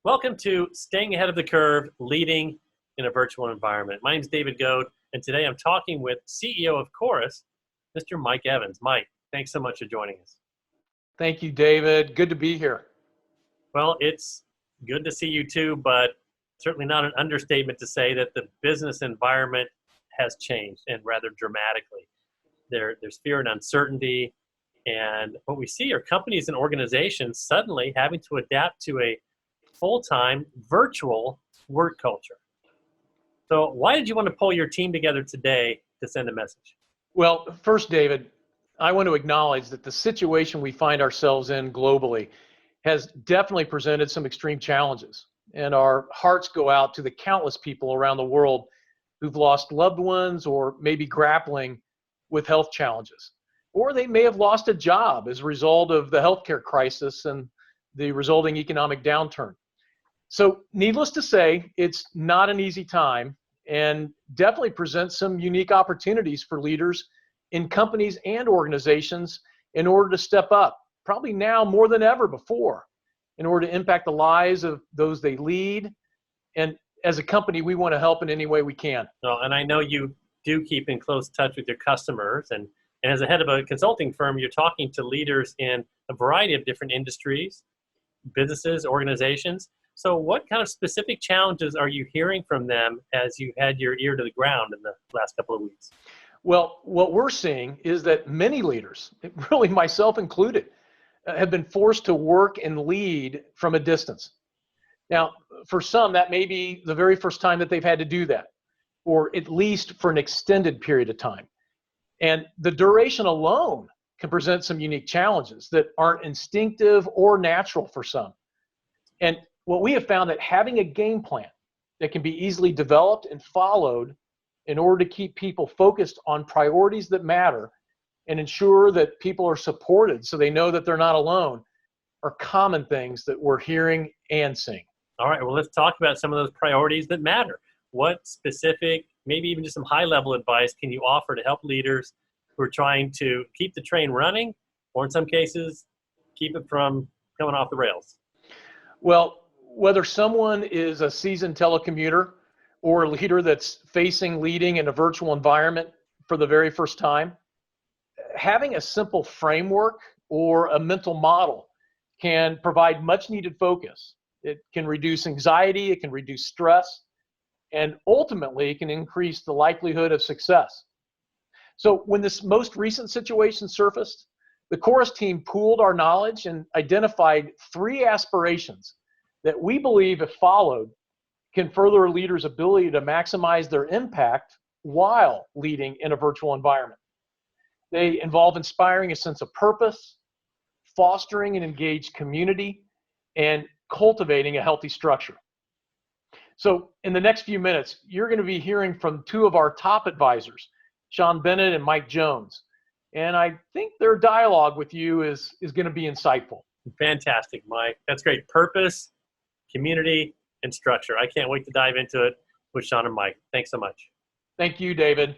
Welcome to Staying Ahead of the Curve, Leading in a Virtual Environment. My name is David Goad, and today I'm talking with CEO of Chorus, Mr. Mike Evans. Mike, thanks so much for joining us. Thank you, David. Good to be here. Well, it's good to see you too, but certainly not an understatement to say that the business environment has changed, and rather dramatically. There's fear and uncertainty, and what we see are companies and organizations suddenly having to adapt to a full-time virtual work culture. So why did you want to pull your team together today to send a message? Well, first, David, I want to acknowledge that the situation we find ourselves in globally has definitely presented some extreme challenges. And our hearts go out to the countless people around the world who've lost loved ones or maybe grappling with health challenges. Or they may have lost a job as a result of the healthcare crisis and the resulting economic downturn. So needless to say, it's not an easy time and definitely presents some unique opportunities for leaders in companies and organizations in order to step up, probably now more than ever before, in order to impact the lives of those they lead. And as a company, we want to help in any way we can. Well, and I know you do keep in close touch with your customers, and as a head of a consulting firm, you're talking to leaders in a variety of different industries, businesses, organizations. So what kind of specific challenges are you hearing from them as you had your ear to the ground in the last couple of weeks? Well, what we're seeing is that many leaders, really myself included, have been forced to work and lead from a distance. Now, for some, that may be the very first time that they've had to do that, or at least for an extended period of time. And the duration alone can present some unique challenges that aren't instinctive or natural for some. And what we have found that having a game plan that can be easily developed and followed in order to keep people focused on priorities that matter and ensure that people are supported so they know that they're not alone are common things that we're hearing and seeing. All right, well, let's talk about some of those priorities that matter. What specific, maybe even just some high-level advice can you offer to help leaders who are trying to keep the train running, or in some cases, keep it from coming off the rails? Well, whether someone is a seasoned telecommuter or a leader that's leading in a virtual environment for the very first time, having a simple framework or a mental model can provide much needed focus. It can reduce anxiety, it can reduce stress, and ultimately it can increase the likelihood of success. So when this most recent situation surfaced, the Chorus team pooled our knowledge and identified 3 aspirations that we believe, if followed, can further a leader's ability to maximize their impact while leading in a virtual environment. They involve inspiring a sense of purpose, fostering an engaged community, and cultivating a healthy structure. So in the next few minutes, you're going to be hearing from 2 of our top advisors, Sean Bennett and Mike Jones. And I think their dialogue with you is going to be insightful. Fantastic, Mike. That's great. Purpose, community, and structure. I can't wait to dive into it with Sean and Mike. Thanks so much. Thank you, David.